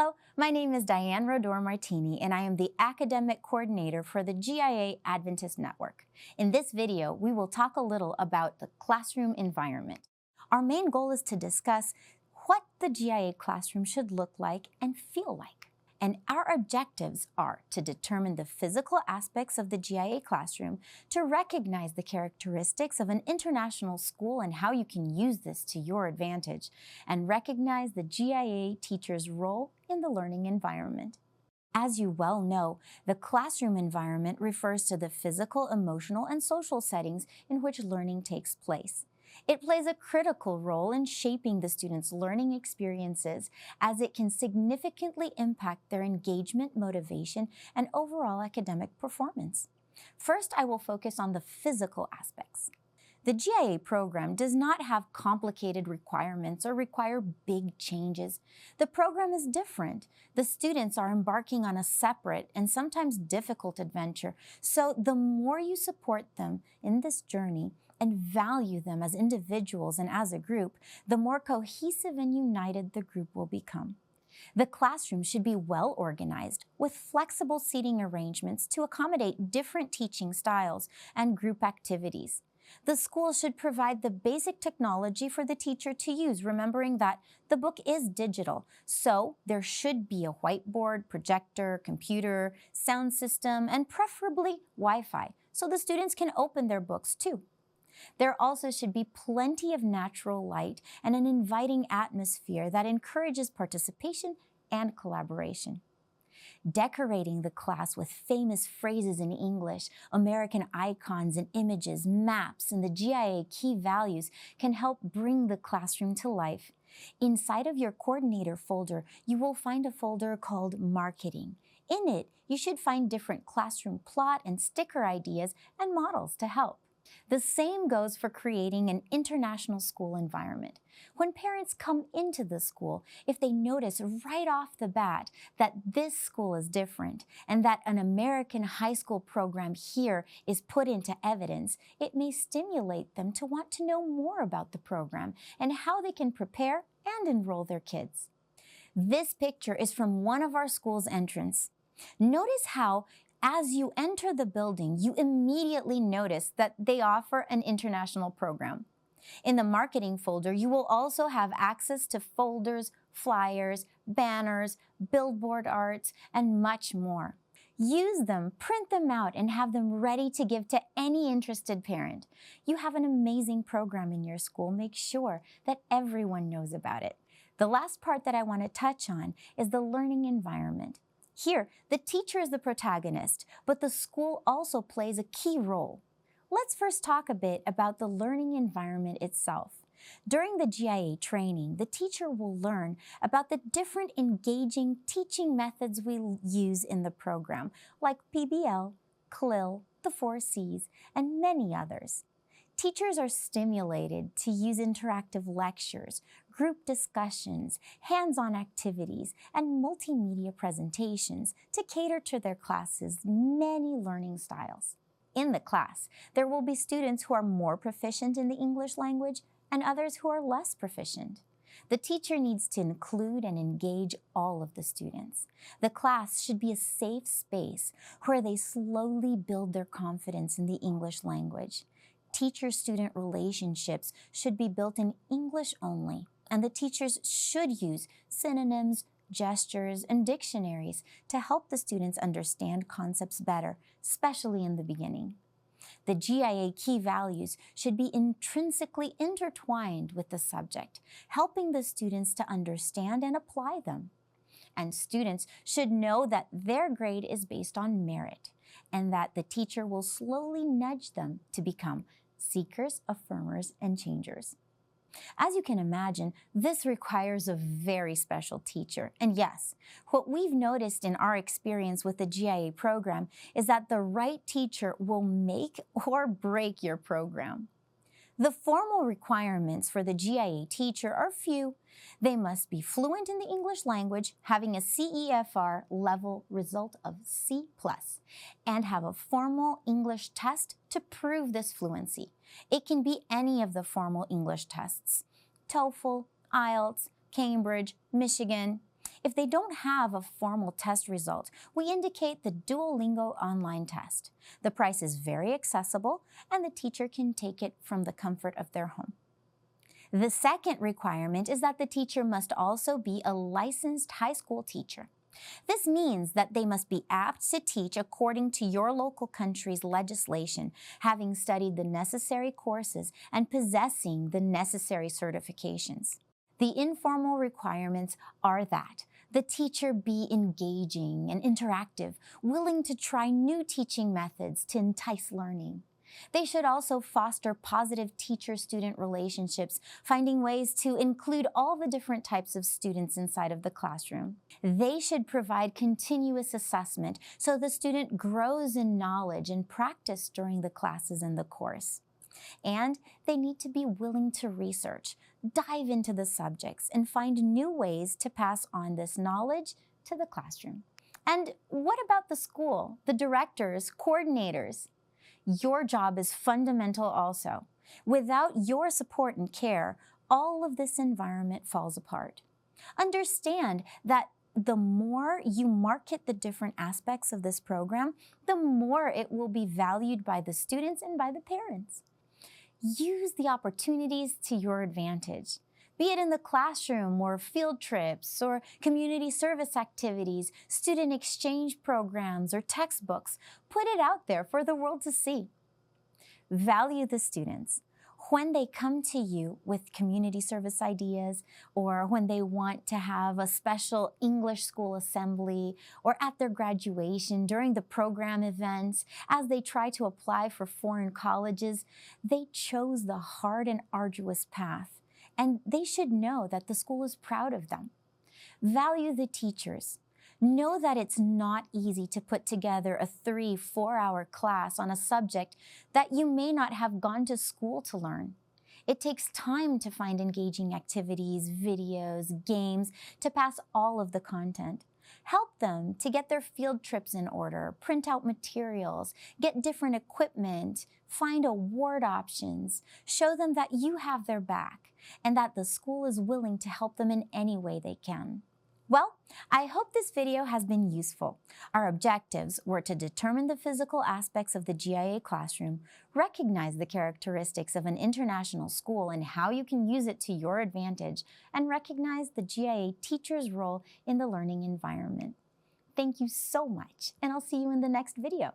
Hello, my name is Diane Rodor-Martini, and I am the Academic Coordinator for the GIA Adventist Network. In this video, we will talk a little about the classroom environment. Our main goal is to discuss what the GIA classroom should look like and feel like. And our objectives are to determine the physical aspects of the GIA classroom, to recognize the characteristics of an international school and how you can use this to your advantage, and recognize the GIA teacher's role in the learning environment. As you well know, the classroom environment refers to the physical, emotional, and social settings in which learning takes place. It plays a critical role in shaping the students' learning experiences, as it can significantly impact their engagement, motivation, and overall academic performance. First, I will focus on the physical aspects. The GIA program does not have complicated requirements or require big changes. The program is different. The students are embarking on a separate and sometimes difficult adventure, so the more you support them in this journey and value them as individuals and as a group, the more cohesive and united the group will become. The classroom should be well organized with flexible seating arrangements to accommodate different teaching styles and group activities. The school should provide the basic technology for the teacher to use, remembering that the book is digital, so there should be a whiteboard, projector, computer, sound system, and preferably Wi-Fi, so the students can open their books too. There also should be plenty of natural light and an inviting atmosphere that encourages participation and collaboration. Decorating the class with famous phrases in English, American icons and images, maps, and the GIA key values can help bring the classroom to life. Inside of your coordinator folder, you will find a folder called Marketing. In it, you should find different classroom plot and sticker ideas and models to help. The same goes for creating an international school environment. When parents come into the school, if they notice right off the bat that this school is different and that an American high school program here is put into evidence, it may stimulate them to want to know more about the program and how they can prepare and enroll their kids. This picture is from one of our school's entrance. Notice how as you enter the building, you immediately notice that they offer an international program. In the marketing folder, you will also have access to folders, flyers, banners, billboard arts, and much more. Use them, print them out, and have them ready to give to any interested parent. You have an amazing program in your school. Make sure that everyone knows about it. The last part that I want to touch on is the learning environment. Here, the teacher is the protagonist, but the school also plays a key role. Let's first talk a bit about the learning environment itself. During the GIA training, the teacher will learn about the different engaging teaching methods we use in the program, like PBL, CLIL, the 4 C's, and many others. Teachers are stimulated to use interactive lectures, group discussions, hands-on activities, and multimedia presentations to cater to their class's many learning styles. In the class, there will be students who are more proficient in the English language and others who are less proficient. The teacher needs to include and engage all of the students. The class should be a safe space where they slowly build their confidence in the English language. Teacher-student relationships should be built in English only, and the teachers should use synonyms, gestures, and dictionaries to help the students understand concepts better, especially in the beginning. The GIA key values should be intrinsically intertwined with the subject, helping the students to understand and apply them. And students should know that their grade is based on merit, and that the teacher will slowly nudge them to become seekers, affirmers, and changers. As you can imagine, this requires a very special teacher. And yes, what we've noticed in our experience with the GIA program is that the right teacher will make or break your program. The formal requirements for the GIA teacher are few. They must be fluent in the English language, having a CEFR level result of C+, and have a formal English test to prove this fluency. It can be any of the formal English tests: TOEFL, IELTS, Cambridge, Michigan. If they don't have a formal test result, we indicate the Duolingo online test. The price is very accessible, and the teacher can take it from the comfort of their home. The second requirement is that the teacher must also be a licensed high school teacher. This means that they must be apt to teach according to your local country's legislation, having studied the necessary courses and possessing the necessary certifications. The informal requirements are that the teacher be engaging and interactive, willing to try new teaching methods to entice learning. They should also foster positive teacher-student relationships, finding ways to include all the different types of students inside of the classroom. They should provide continuous assessment so the student grows in knowledge and practice during the classes in the course. And they need to be willing to research, dive into the subjects, and find new ways to pass on this knowledge to the classroom. And what about the school, the directors, coordinators? Your job is fundamental also. Without your support and care, all of this environment falls apart. Understand that the more you market the different aspects of this program, the more it will be valued by the students and by the parents. Use the opportunities to your advantage, be it in the classroom or field trips or community service activities, student exchange programs or textbooks. Put it out there for the world to see. Value the students. When they come to you with community service ideas, or when they want to have a special English school assembly, or at their graduation during the program events, as they try to apply for foreign colleges, they chose the hard and arduous path, and they should know that the school is proud of them. Value the teachers. Know that it's not easy to put together a 3-4 hour class on a subject that you may not have gone to school to learn. It takes time to find engaging activities, videos, games, to pass all of the content. Help them to get their field trips in order, print out materials, get different equipment, find award options. Show them that you have their back and that the school is willing to help them in any way they can. Well, I hope this video has been useful. Our objectives were to determine the physical aspects of the GIA classroom, recognize the characteristics of an international school and how you can use it to your advantage, and recognize the GIA teacher's role in the learning environment. Thank you so much, and I'll see you in the next video.